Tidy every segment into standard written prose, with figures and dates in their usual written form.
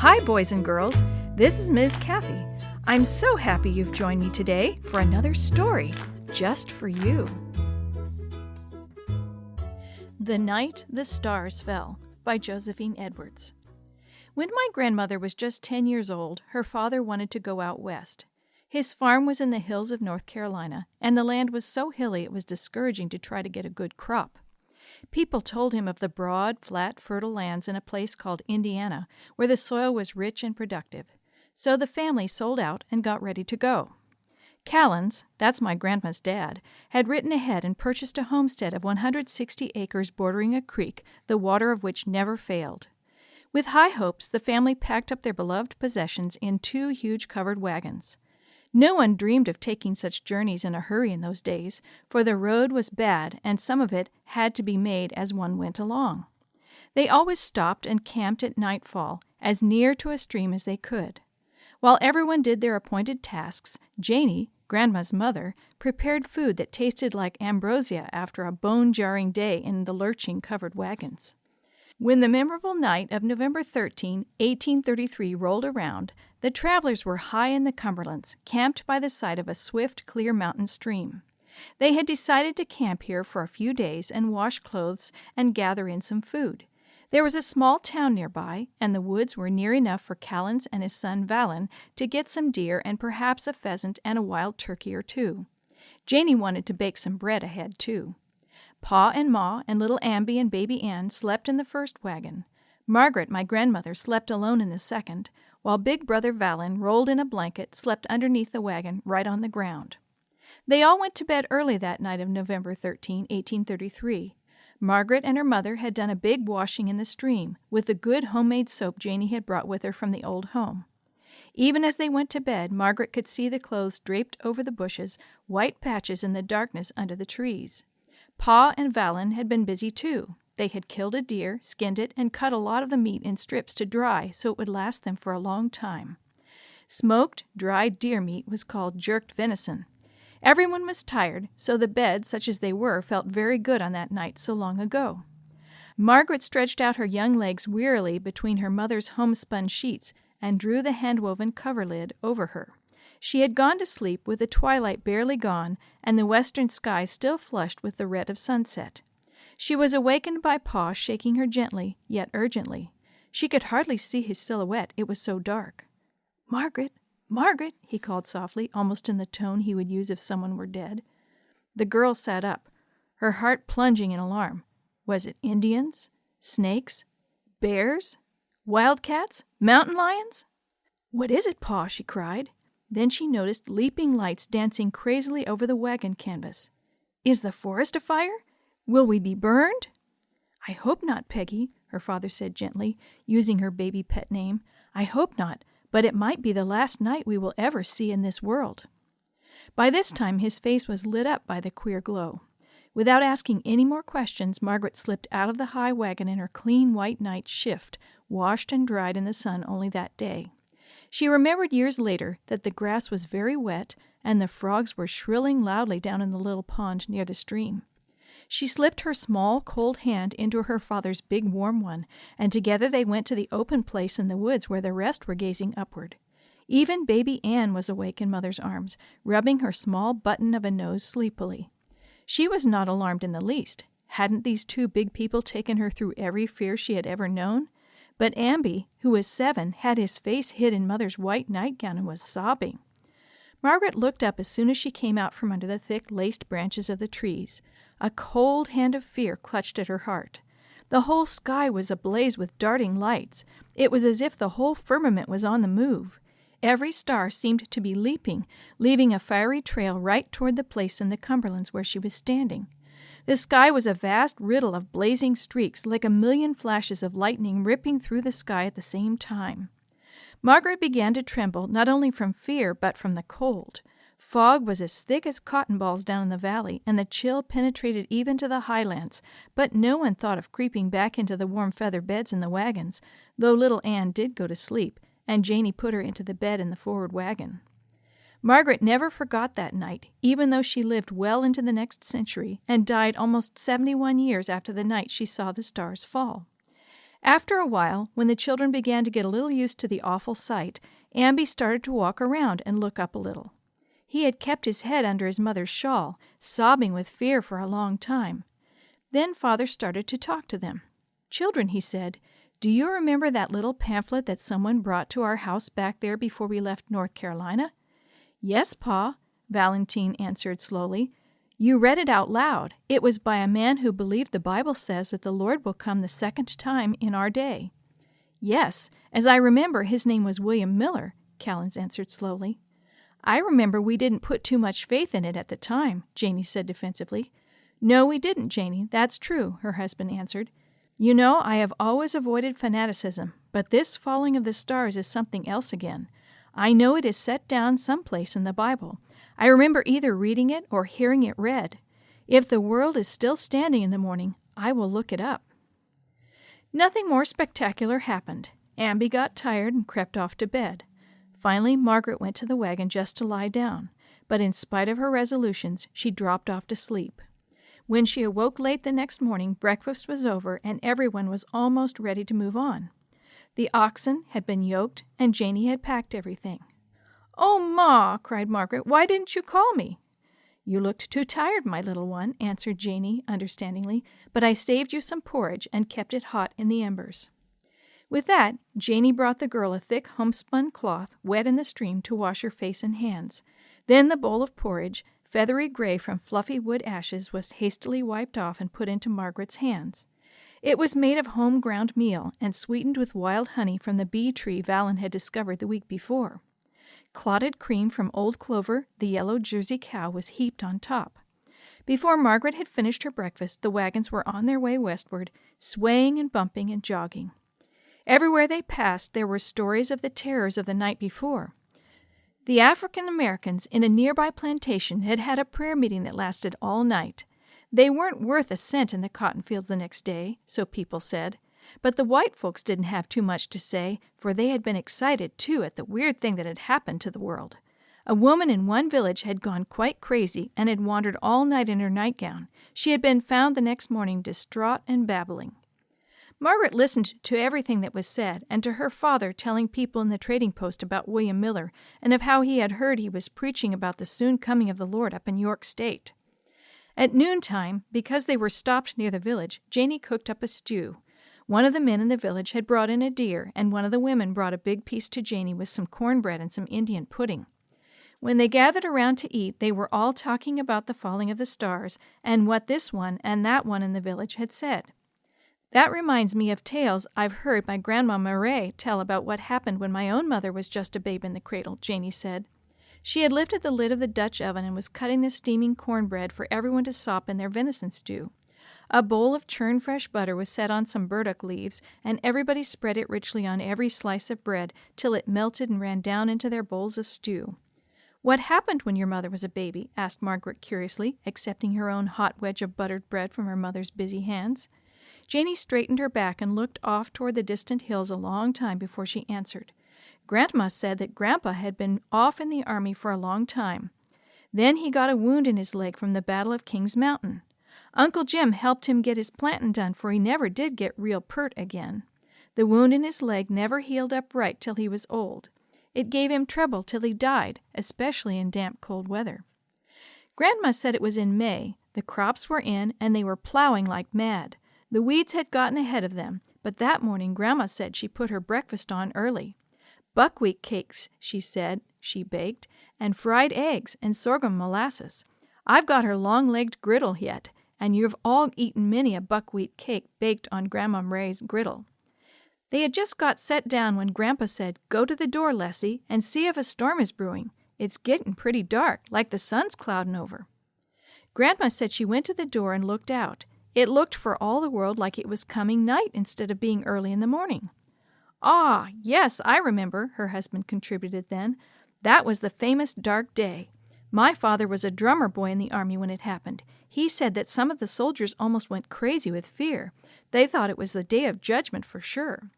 Hi, boys and girls. This is Ms. Kathy. I'm so happy you've joined me today for another story just for you. The Night the Stars Fell by Josephine Edwards. When my grandmother was just 10 years old, her father wanted to go out west. His farm was in the hills of North Carolina, and the land was so hilly it was discouraging to try to get a good crop. People told him of the broad, flat, fertile lands in a place called Indiana, where the soil was rich and productive. So the family sold out and got ready to go. Callens, that's my grandma's dad, had written ahead and purchased a homestead of 160 acres bordering a creek, the water of which never failed. With high hopes, the family packed up their beloved possessions in 2 huge covered wagons. No one dreamed of taking such journeys in a hurry in those days, for the road was bad and some of it had to be made as one went along. They always stopped and camped at nightfall, as near to a stream as they could. While everyone did their appointed tasks, Janie, Grandma's mother, prepared food that tasted like ambrosia after a bone-jarring day in the lurching covered wagons. When the memorable night of November 13, 1833 rolled around, the travelers were high in the Cumberlands, camped by the side of a swift, clear mountain stream. They had decided to camp here for a few days and wash clothes and gather in some food. There was a small town nearby, and the woods were near enough for Callens and his son Valen to get some deer and perhaps a pheasant and a wild turkey or 2. Janie wanted to bake some bread ahead, too. Pa and Ma and little Amby and baby Ann slept in the first wagon. Margaret, my grandmother, slept alone in the second, while big brother Valen, rolled in a blanket, slept underneath the wagon right on the ground. They all went to bed early that night of November 13, 1833. Margaret and her mother had done a big washing in the stream with the good homemade soap Janie had brought with her from the old home. Even as they went to bed, Margaret could see the clothes draped over the bushes, white patches in the darkness under the trees. Pa and Valen had been busy too. They had killed a deer, skinned it, and cut a lot of the meat in strips to dry so it would last them for a long time. Smoked, dried deer meat was called jerked venison. Everyone was tired, so the beds, such as they were, felt very good on that night so long ago. Margaret stretched out her young legs wearily between her mother's homespun sheets and drew the hand-woven coverlid over her. She had gone to sleep with the twilight barely gone and the western sky still flushed with the red of sunset. She was awakened by Pa shaking her gently, yet urgently. She could hardly see his silhouette, it was so dark. "Margaret, Margaret," he called softly, almost in the tone he would use if someone were dead. The girl sat up, her heart plunging in alarm. Was it Indians? Snakes? Bears? Wildcats? Mountain lions? "What is it, Pa?" she cried. Then she noticed leaping lights dancing crazily over the wagon canvas. "Is the forest afire? Will we be burned?" "I hope not, Peggy," her father said gently, using her baby pet name. "I hope not, but it might be the last night we will ever see in this world." By this time his face was lit up by the queer glow. Without asking any more questions, Margaret slipped out of the high wagon in her clean white night shift, washed and dried in the sun only that day. She remembered years later that the grass was very wet and the frogs were shrilling loudly down in the little pond near the stream. She slipped her small, cold hand into her father's big, warm one, and together they went to the open place in the woods where the rest were gazing upward. Even baby Ann was awake in Mother's arms, rubbing her small button of a nose sleepily. She was not alarmed in the least. Hadn't these 2 big people taken her through every fear she had ever known? But Amby, who was 7, had his face hid in Mother's white nightgown and was sobbing. Margaret looked up as soon as she came out from under the thick, laced branches of the trees. A cold hand of fear clutched at her heart. The whole sky was ablaze with darting lights. It was as if the whole firmament was on the move. Every star seemed to be leaping, leaving a fiery trail right toward the place in the Cumberlands where she was standing. The sky was a vast riddle of blazing streaks, like a million flashes of lightning ripping through the sky at the same time. Margaret began to tremble, not only from fear, but from the cold. Fog was as thick as cotton balls down in the valley, and the chill penetrated even to the highlands, but no one thought of creeping back into the warm feather beds in the wagons, though little Ann did go to sleep, and Janie put her into the bed in the forward wagon. Margaret never forgot that night, even though she lived well into the next century and died almost 71 years after the night she saw the stars fall. After a while, when the children began to get a little used to the awful sight, Amby started to walk around and look up a little. He had kept his head under his mother's shawl, sobbing with fear for a long time. Then Father started to talk to them. "Children," he said, "do you remember that little pamphlet that someone brought to our house back there before we left North Carolina?" "Yes, Pa," Valentine answered slowly. "You read it out loud. It was by a man who believed the Bible says that the Lord will come the second time in our day." "Yes, as I remember, his name was William Miller," Callens answered slowly. "I remember we didn't put too much faith in it at the time," Janey said defensively. "No, we didn't, Janey. That's true," her husband answered. "You know, I have always avoided fanaticism, but this falling of the stars is something else again. I know it is set down someplace in the Bible. I remember either reading it or hearing it read. If the world is still standing in the morning, I will look it up." Nothing more spectacular happened. Amby got tired and crept off to bed. Finally, Margaret went to the wagon just to lie down, but in spite of her resolutions, she dropped off to sleep. When she awoke late the next morning, breakfast was over and everyone was almost ready to move on. The oxen had been yoked and Janey had packed everything. "Oh, Ma!" cried Margaret, "why didn't you call me?" "You looked too tired, my little one," answered Janey understandingly, "but I saved you some porridge and kept it hot in the embers." With that, Janey brought the girl a thick homespun cloth wet in the stream to wash her face and hands. Then the bowl of porridge, feathery gray from fluffy wood ashes, was hastily wiped off and put into Margaret's hands. It was made of home-ground meal and sweetened with wild honey from the bee tree Valen had discovered the week before. Clotted cream from Old Clover, the yellow Jersey cow, was heaped on top. Before Margaret had finished her breakfast, the wagons were on their way westward, swaying and bumping and jogging. Everywhere they passed, there were stories of the terrors of the night before. The African Americans in a nearby plantation had had a prayer meeting that lasted all night. They weren't worth a cent in the cotton fields the next day, so people said. But the white folks didn't have too much to say, for they had been excited, too, at the weird thing that had happened to the world. A woman in one village had gone quite crazy and had wandered all night in her nightgown. She had been found the next morning distraught and babbling. Margaret listened to everything that was said, and to her father telling people in the trading post about William Miller, and of how he had heard he was preaching about the soon coming of the Lord up in York State. At noontime, because they were stopped near the village, Janey cooked up a stew. One of the men in the village had brought in a deer, and one of the women brought a big piece to Janey with some cornbread and some Indian pudding. When they gathered around to eat, they were all talking about the falling of the stars and what this one and that one in the village had said. "That reminds me of tales I've heard my Grandma Murray tell about what happened when my own mother was just a babe in the cradle," Janey said. She had lifted the lid of the Dutch oven and was cutting the steaming cornbread for everyone to sop in their venison stew. A bowl of churned fresh butter was set on some burdock leaves, and everybody spread it richly on every slice of bread till it melted and ran down into their bowls of stew. "What happened when your mother was a baby?" asked Margaret curiously, accepting her own hot wedge of buttered bread from her mother's busy hands. Janey straightened her back and looked off toward the distant hills a long time before she answered. "Grandma said that Grandpa had been off in the army for a long time. Then he got a wound in his leg from the Battle of King's Mountain. Uncle Jim helped him get his plantin' done, for he never did get real pert again. The wound in his leg never healed up right till he was old. It gave him trouble till he died, especially in damp, cold weather. Grandma said it was in May. The crops were in, and they were plowing like mad. The weeds had gotten ahead of them, but that morning Grandma said she put her breakfast on early. Buckwheat cakes, she said, she baked, and fried eggs and sorghum molasses. I've got her long-legged griddle yet, and you've all eaten many a buckwheat cake baked on Grandma Ray's griddle. They had just got set down when Grandpa said, 'Go to the door, Leslie, and see if a storm is brewing. It's getting pretty dark, like the sun's clouding over.' Grandma said she went to the door and looked out. It looked for all the world like it was coming night instead of being early in the morning." "Ah, yes, I remember," her husband contributed then. "That was the famous dark day. My father was a drummer boy in the army when it happened. He said that some of the soldiers almost went crazy with fear. They thought it was the day of judgment for sure."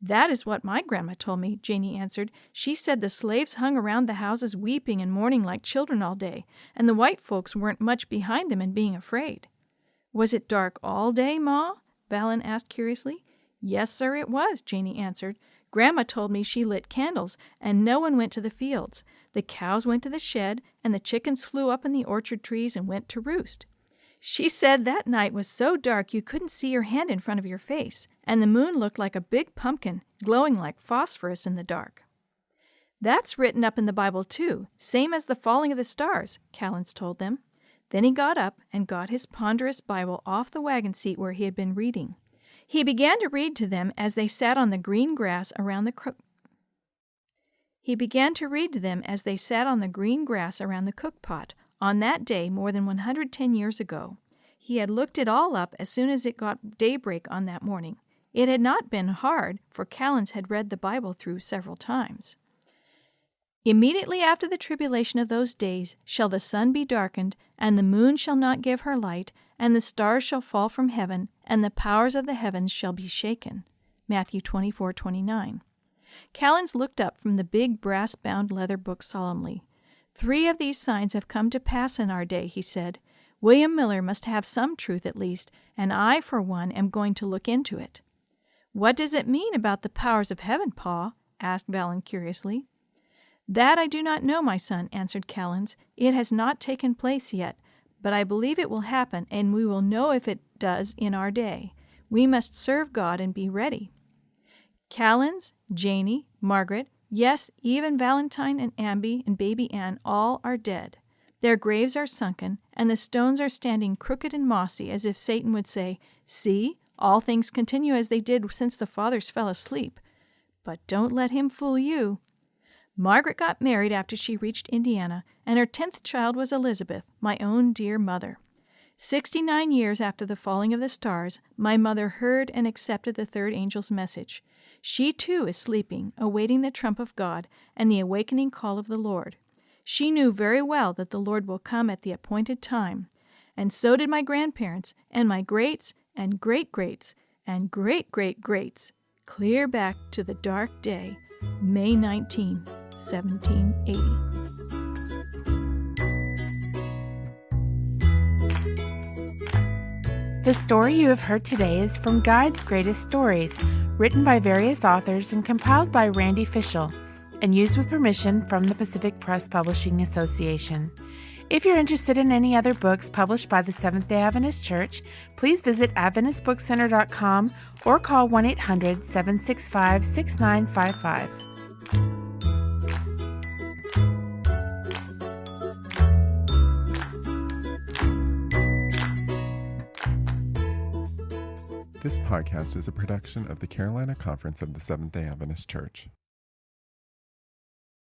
"That is what my grandma told me," Janey answered. "She said the slaves hung around the houses weeping and mourning like children all day, and the white folks weren't much behind them in being afraid." "Was it dark all day, Ma?" Valen asked curiously. Yes, sir, it was, Janie answered. Grandma told me she lit candles, and no one went to the fields. The cows went to the shed, and the chickens flew up in the orchard trees and went to roost. She said that night was so dark you couldn't see your hand in front of your face, and the moon looked like a big pumpkin, glowing like phosphorus in the dark. That's written up in the Bible, too, same as the falling of the stars, Callens told them. Then he got up and got his ponderous Bible off the wagon seat where he had been reading. He began to read to them as they sat on the green grass around the cook pot on that day more than 110 years ago. He had looked it all up as soon as it got daybreak on that morning. It had not been hard, for Callens had read the Bible through several times. Immediately after the tribulation of those days shall the sun be darkened, and the moon shall not give her light, and the stars shall fall from heaven, and the powers of the heavens shall be shaken. Matthew 24:29. Callens looked up from the big brass-bound leather book solemnly. 3 of these signs have come to pass in our day, he said. William Miller must have some truth at least, and I, for one, am going to look into it. What does it mean about the powers of heaven, Pa? Asked Valen curiously. That I do not know, my son, answered Callens. It has not taken place yet, but I believe it will happen, and we will know if it does in our day. We must serve God and be ready. Callens, Janie, Margaret, yes, even Valentine and Amby and baby Ann, all are dead. Their graves are sunken, and the stones are standing crooked and mossy, as if Satan would say, See, all things continue as they did since the fathers fell asleep. But don't let him fool you. Margaret got married after she reached Indiana, and her 10th child was Elizabeth, my own dear mother. 69 years after the falling of the stars, my mother heard and accepted the third angel's message. She, too, is sleeping, awaiting the trump of God and the awakening call of the Lord. She knew very well that the Lord will come at the appointed time. And so did my grandparents, and my greats, and great-greats, and great-great-greats, clear back to the dark day, May 19, 1780. The story you have heard today is from Guide's Greatest Stories, written by various authors and compiled by Randy Fischel, and used with permission from the Pacific Press Publishing Association. If you're interested in any other books published by the Seventh-day Adventist Church, please visit AdventistBookCenter.com or call 1-800-765-6955. This podcast is a production of the Carolina Conference of the Seventh-day Adventist Church.